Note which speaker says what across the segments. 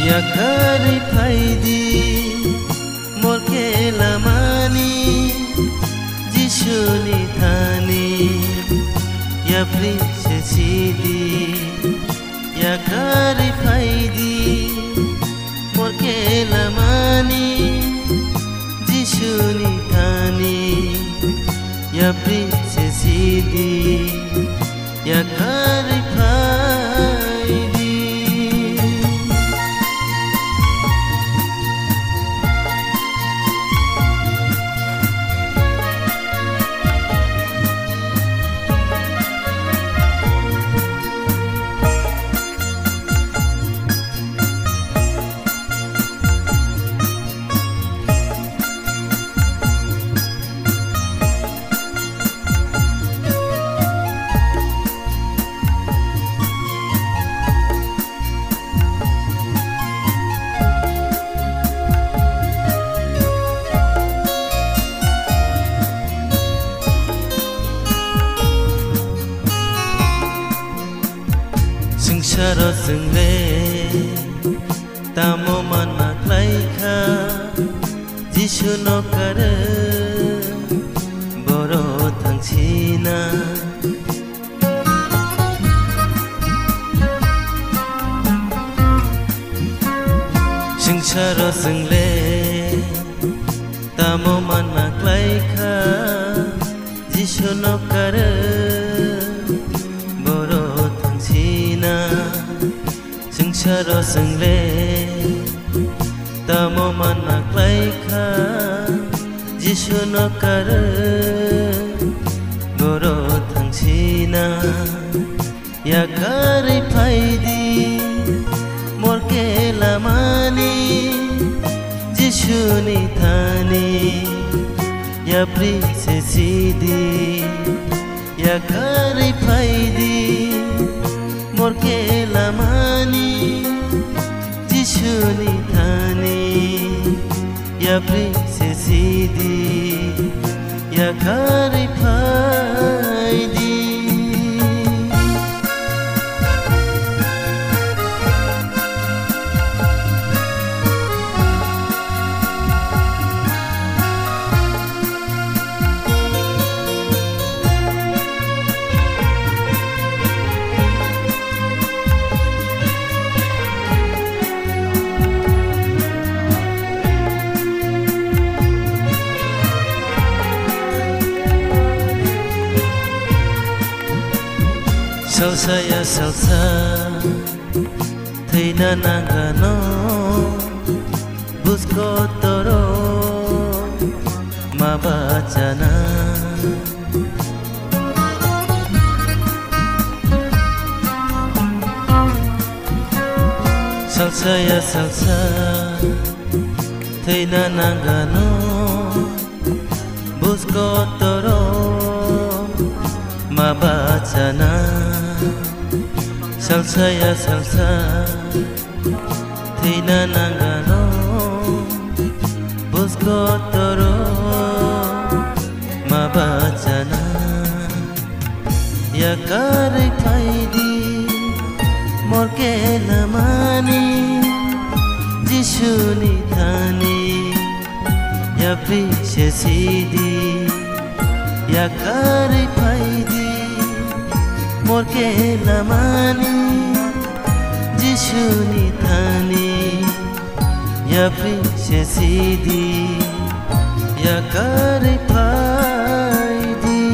Speaker 1: या करै फाइदी मोर केलामानी जिसुनी थानी या प्रिसे सीदी या करै फाइदी मोर केलामानी जिसुनी थानी या प्रिसे सीदी या करै फाइदी Saro sengle tamo mana klaika Jisu no kare boro thangsina Saro sengle tamo mana klaika Jisu no kare boro thangsina Saro sengle tamo mana klaika Jisu no kare boro thangsina ya kare faidi mor kelamani Jisu ni thani ya prise sidi ya kare faidi mor kelamani Jisu ni thani ya prise sidi ya kare faidi Salsa ya salsa Teina nangano Busco toro Mabachana Salsa ya salsa Teina nangano Busco toro Mabachana Salsa ya salsa Teina nangano Busco toro Mabachana Ya kare faidi Mor kelamani Jisu ni thani Ya prise sidi Ya kare faidi Mor kelamani Jisu ni thani ya prise sidi ya kare faidi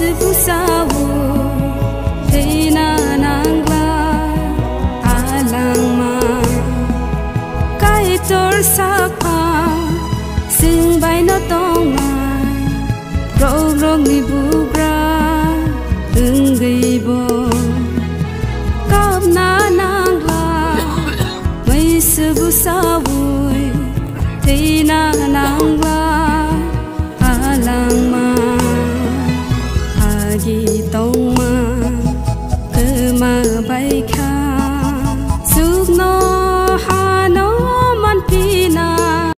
Speaker 2: Sư Phụ Sa